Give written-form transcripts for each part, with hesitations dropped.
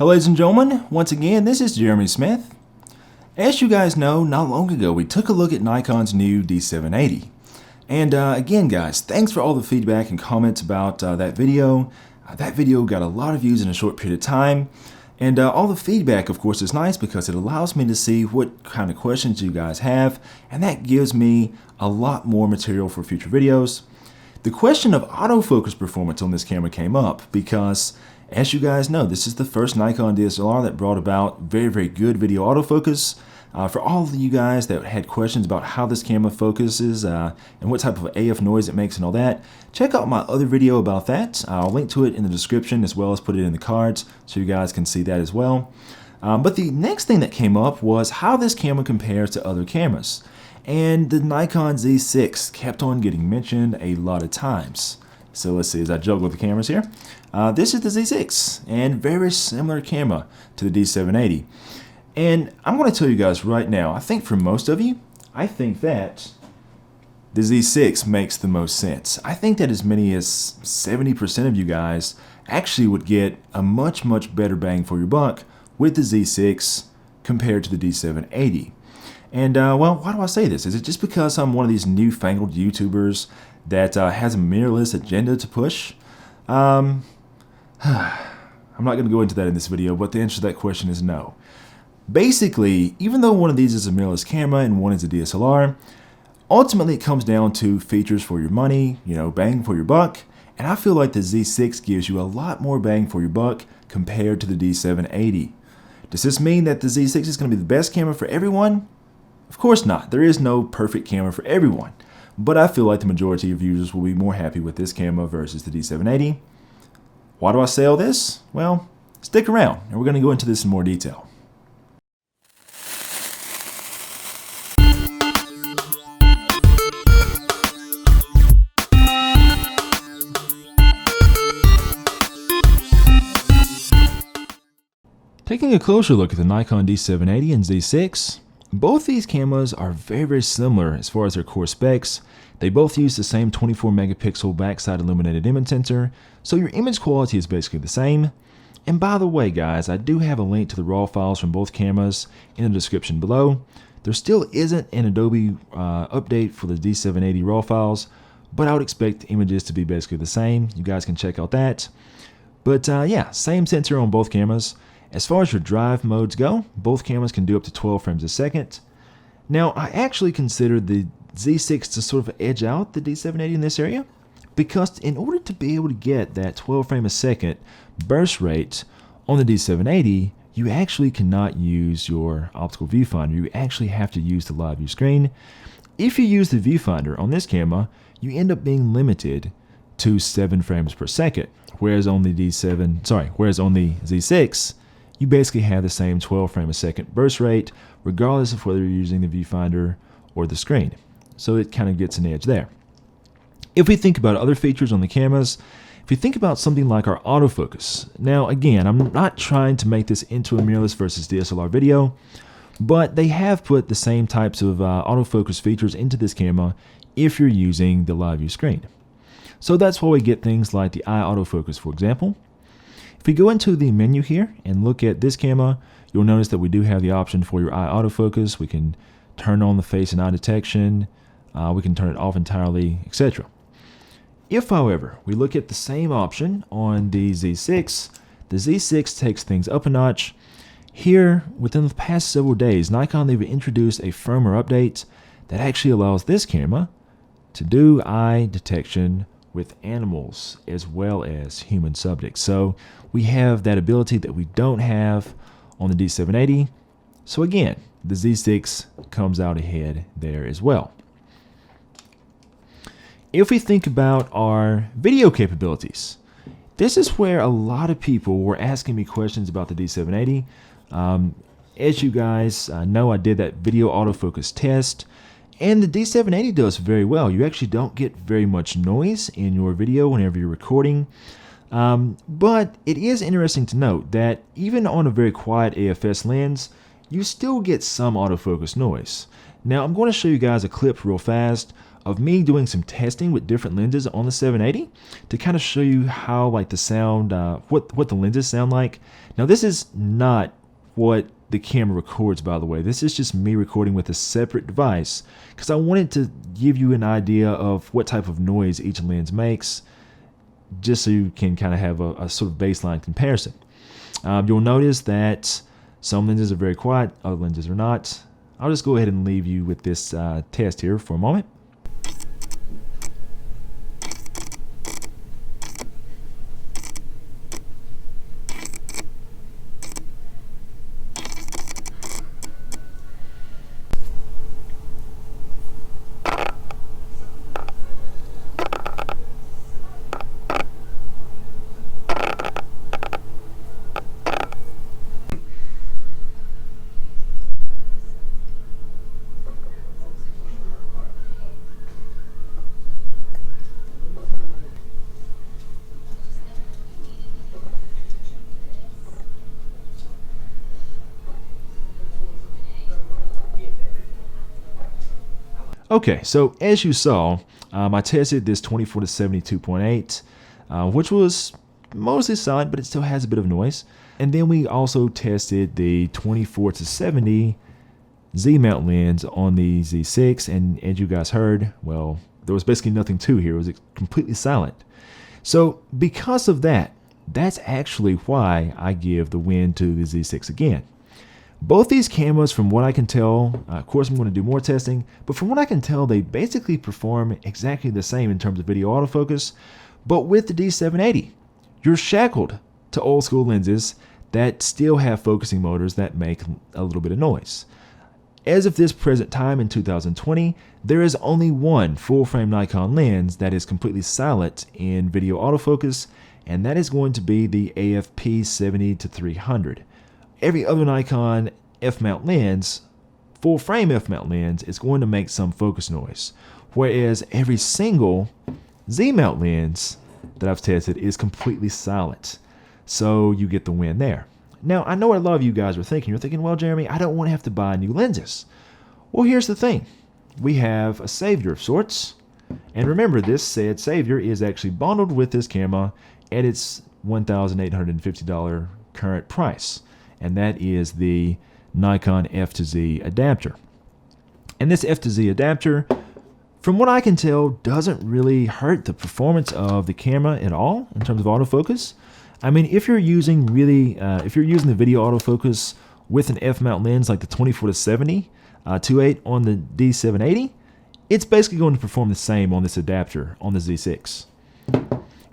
Hello ladies and gentlemen, once again this is Jeremy Smith. As you guys know, not long ago we took a look at Nikon's new D780. And again guys, thanks for all the feedback and comments about that video. That video got a lot of views in a short period of time. And all the feedback of course is nice because it allows me to see what kind of questions you guys have, and that gives me a lot more material for future videos. The question of autofocus performance on this camera came up because, as you guys know, this is the first Nikon DSLR that brought about very good video autofocus. For all of you guys that had questions about how this camera focuses and what type of AF noise it makes and all that, check out my other video about that. I'll link to it in the description as well as put it in the cards so you guys can see that as well. But the next thing that came up was how this camera compares to other cameras. And the Nikon Z6 kept on getting mentioned a lot of times. So let's see as I juggle the cameras here. This is the Z6 and very similar camera to the D780. And I'm going to tell you guys right now, I think for most of you, I think that the Z6 makes the most sense. I think that as many as 70% of you guys actually would get a much better bang for your buck with the Z6 compared to the D780. And well, why do I say this? Is it just because I'm one of these newfangled YouTubers that has a mirrorless agenda to push? I'm not going to go into that in this video, but the answer to that question is no. Basically, even though one of these is a mirrorless camera and one is a DSLR, ultimately it comes down to features for your money, bang for your buck, and I feel like the Z6 gives you a lot more bang for your buck compared to the D780. Does this mean that the Z6 is going to be the best camera for everyone? Of course not. There is no perfect camera for everyone, but I feel like the majority of users will be more happy with this camera versus the D780. Why do I say all this? Well, stick around and we're going to go into this in more detail. Taking a closer look at the Nikon D780 and Z6, both these cameras are very similar as far as their core specs. They both use the same 24 megapixel backside illuminated image sensor, so your image quality is basically the same. And by the way guys, I do have a link to the raw files from both cameras in the description below. There still isn't an Adobe update for the D780 raw files, but I would expect the images to be basically the same. You guys can check out that. But yeah, same sensor on both cameras. As far as your drive modes go, both cameras can do up to 12 frames a second. Now, I actually consider the Z6 to sort of edge out the D780 in this area, because in order to be able to get that 12 frame a second burst rate on the D780, you actually cannot use your optical viewfinder. You actually have to use the live view screen. If you use the viewfinder on this camera, you end up being limited to 7 frames per second, whereas on the Z6, you basically have the same 12 frame a second burst rate, regardless of whether you're using the viewfinder or the screen. So it kind of gets an edge there. If we think about other features on the cameras, if you think about something like our autofocus. Now again, I'm not trying to make this into a mirrorless versus DSLR video, but they have put the same types of autofocus features into this camera if you're using the live view screen. So that's why we get things like the eye autofocus, for example. If we go into the menu here and look at this camera, you'll notice that we do have the option for your eye autofocus. We can turn on the face and eye detection, we can turn it off entirely, etc. If, however, we look at the same option on the Z6 takes things up a notch. Here, within the past several days, Nikon, they've introduced a firmware update that actually allows this camera to do eye detection with animals as well as human subjects. So we have that ability that we don't have on the D780. So again, the Z6 comes out ahead there as well. If we think about our video capabilities, this is where a lot of people were asking me questions about the D780. As you guys know, I did that video autofocus test, and the D780 does very well. You actually don't get very much noise in your video whenever you're recording. But it is interesting to note that even on a very quiet AFS lens, you still get some autofocus noise. Now I'm going to show you guys a clip real fast of me doing some testing with different lenses on the 780 to kind of show you how like the sound, what the lenses sound like. Now this is not what the camera records, by the way. This is just me recording with a separate device because I wanted to give you an idea of what type of noise each lens makes, just so you can kind of have a sort of baseline comparison. You'll notice that some lenses are very quiet, other lenses are not. I'll just go ahead and leave you with this test here for a moment. Okay, so as you saw, I tested this 24 to 72.8, which was mostly silent, but it still has a bit of noise. And then we also tested the 24 to 70 Z mount lens on the Z6, and as you guys heard, well, there was basically nothing to here. It was completely silent. So because of that, that's actually why I give the win to the Z6 again. Both these cameras, from what I can tell, of course I'm going to do more testing, but from what I can tell, they basically perform exactly the same in terms of video autofocus. But with the D780, you're shackled to old school lenses that still have focusing motors that make a little bit of noise. As of this present time in 2020, there is only one full-frame Nikon lens that is completely silent in video autofocus, and that is going to be the AFP 70-300. Every other Nikon f-mount lens, full-frame f-mount lens, is going to make some focus noise, whereas every single Z-mount lens that I've tested is completely silent. So you get the win there. Now, I know what a lot of you guys are thinking. You're thinking, well, Jeremy, I don't want to have to buy new lenses. Well, here's the thing. We have a savior of sorts. And remember, this said savior is actually bundled with this camera at its $1,850 current price. And that is the Nikon F to Z adapter. And this F to Z adapter, from what I can tell, doesn't really hurt the performance of the camera at all in terms of autofocus. I mean, if you're using the video autofocus with an f-mount lens like the 24 to 70 2.8 on the D780, it's basically going to perform the same on this adapter on the Z6.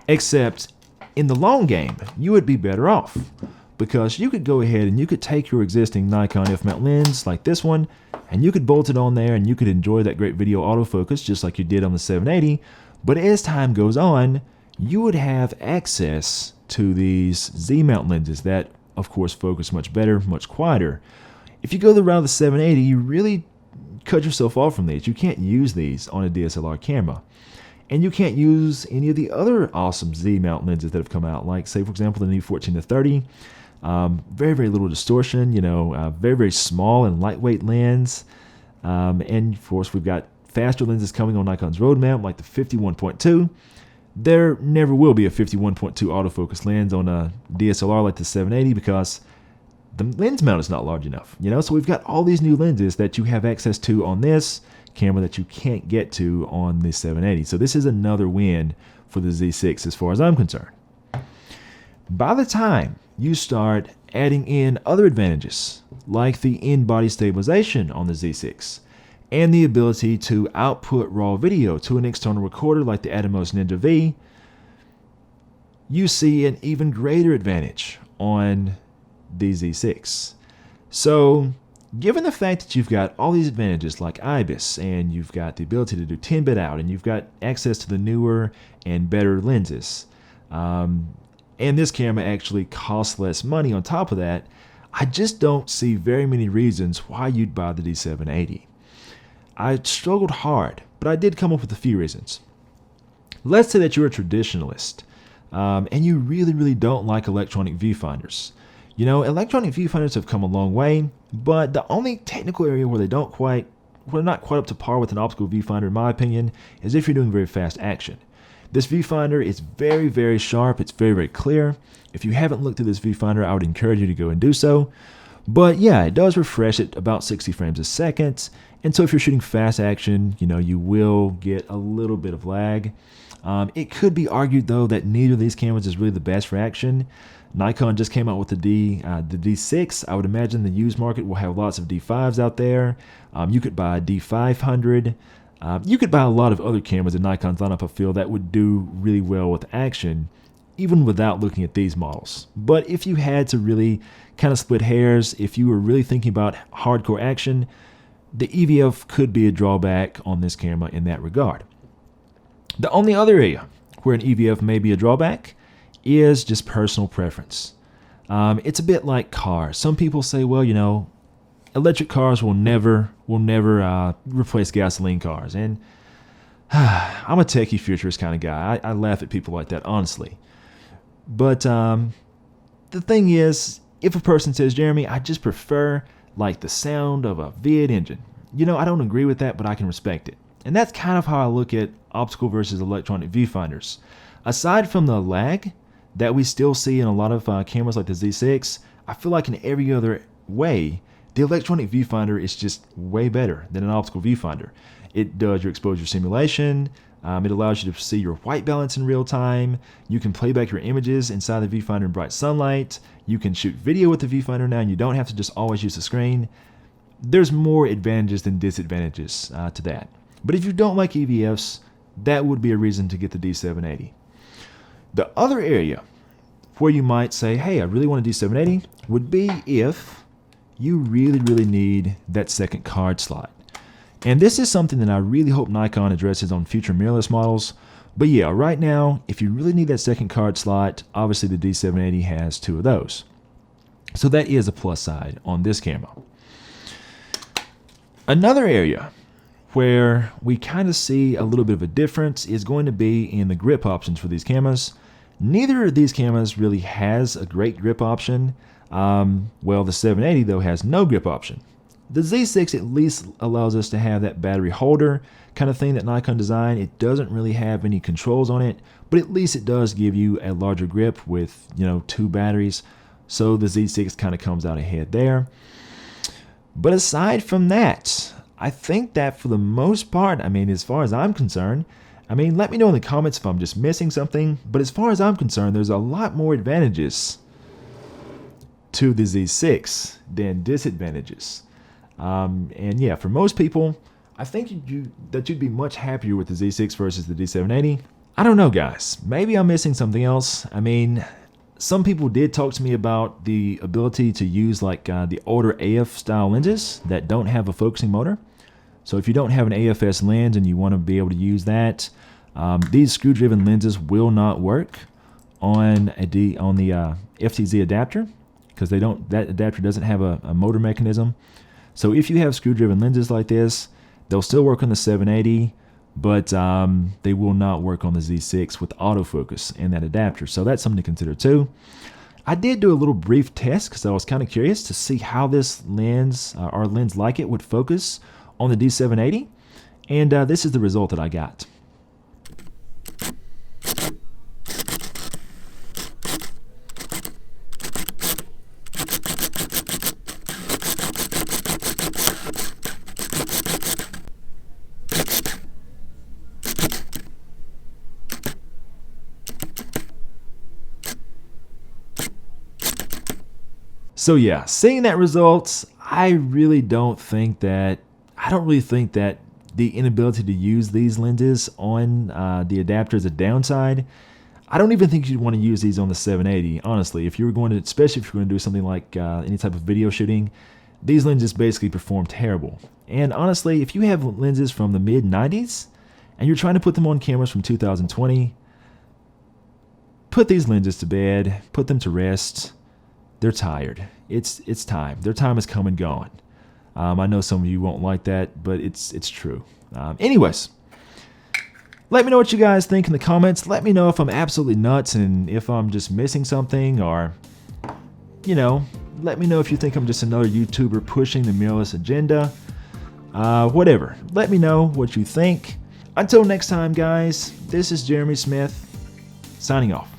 Except in the long game, you would be better off, because you could go ahead and you could take your existing Nikon f-mount lens like this one, and you could bolt it on there and you could enjoy that great video autofocus just like you did on the 780. But as time goes on, you would have access to these Z-mount lenses that, of course, focus much better, much quieter. If you go the route of the 780, you really cut yourself off from these. You can't use these on a DSLR camera. And you can't use any of the other awesome Z-mount lenses that have come out, like, say, for example, the new 14 to 30. Very, very little distortion, very, very small and lightweight lens. And of course, we've got faster lenses coming on Nikon's roadmap, like the 51.2. There never will be a 51.2 autofocus lens on a DSLR like the 780 because the lens mount is not large enough. So we've got all these new lenses that you have access to on this camera that you can't get to on the 780. So this is another win for the Z6 as far as I'm concerned. By the time you start adding in other advantages, like the in-body stabilization on the Z6, and the ability to output raw video to an external recorder like the Atomos Ninja V, you see an even greater advantage on the Z6. So, given the fact that you've got all these advantages like IBIS, and you've got the ability to do 10-bit out, and you've got access to the newer and better lenses, and this camera actually costs less money on top of that, I just don't see very many reasons why you'd buy the D780. I struggled hard, but I did come up with a few reasons. Let's say that you're a traditionalist, and you really, really don't like electronic viewfinders. Electronic viewfinders have come a long way, but the only technical area where they don't quite not quite up to par with an optical viewfinder in my opinion, is if you're doing very fast action. This viewfinder is very, very sharp. It's very, very clear. If you haven't looked at this viewfinder, I would encourage you to go and do so. But yeah, it does refresh at about 60 frames a second. And so if you're shooting fast action, you will get a little bit of lag. It could be argued though that neither of these cameras is really the best for action. Nikon just came out with the D6. I would imagine the used market will have lots of D5s out there. You could buy a D500. You could buy a lot of other cameras in Nikon's lineup, I feel, that would do really well with action, even without looking at these models. But if you had to really kind of split hairs, if you were really thinking about hardcore action, the EVF could be a drawback on this camera in that regard. The only other area where an EVF may be a drawback is just personal preference. It's a bit like cars. Some people say, well, electric cars will never replace gasoline cars. And I'm a techie futurist kind of guy. I laugh at people like that, honestly. But the thing is, if a person says, Jeremy, I just prefer like the sound of a V8 engine. I don't agree with that, but I can respect it. And that's kind of how I look at optical versus electronic viewfinders. Aside from the lag that we still see in a lot of cameras like the Z6, I feel like in every other way, the electronic viewfinder is just way better than an optical viewfinder. It does your exposure simulation. It allows you to see your white balance in real time. You can play back your images inside the viewfinder in bright sunlight. You can shoot video with the viewfinder now, and you don't have to just always use the screen. There's more advantages than disadvantages to that. But if you don't like EVFs, that would be a reason to get the D780. The other area where you might say, hey, I really want a D780 would be if you really, really need that second card slot. And this is something that I really hope Nikon addresses on future mirrorless models. But yeah, right now, if you really need that second card slot, obviously the D780 has two of those. So that is a plus side on this camera. Another area where we kind of see a little bit of a difference is going to be in the grip options for these cameras. Neither of these cameras really has a great grip option. Well, the 780 though has no grip option. The Z6 at least allows us to have that battery holder kind of thing that Nikon designed. It doesn't really have any controls on it, but at least it does give you a larger grip with, two batteries. So the Z6 kind of comes out ahead there. But aside from that, I think that for the most part, as far as I'm concerned, let me know in the comments if I'm just missing something, but as far as I'm concerned, there's a lot more advantages to the Z6 than disadvantages. And yeah, for most people, I think that you'd be much happier with the Z6 versus the D780. I don't know, guys. Maybe I'm missing something else. Some people did talk to me about the ability to use like the older AF style lenses that don't have a focusing motor. So if you don't have an AFS lens and you want to be able to use that, these screw-driven lenses will not work on the FTZ adapter because that adapter doesn't have a motor mechanism. So if you have screw-driven lenses like this, they'll still work on the 780, but they will not work on the Z6 with autofocus in that adapter. So that's something to consider too. I did do a little brief test because I was kind of curious to see how this lens, or lens like it, would focus on the D780, and this is the result that I got. So yeah, seeing that result, I don't really think that the inability to use these lenses on the adapter is a downside. I don't even think you'd want to use these on the 780, honestly. If you were going to, especially if you're going to do something like any type of video shooting, these lenses basically perform terrible. And honestly, if you have lenses from the mid-90s and you're trying to put them on cameras from 2020, put these lenses to bed, put them to rest. They're tired. It's time. Their time has come and gone. I know some of you won't like that, but it's true. Anyways, let me know what you guys think in the comments. Let me know if I'm absolutely nuts and if I'm just missing something, or, let me know if you think I'm just another YouTuber pushing the mirrorless agenda. Whatever. Let me know what you think. Until next time, guys, this is Jeremy Smith, signing off.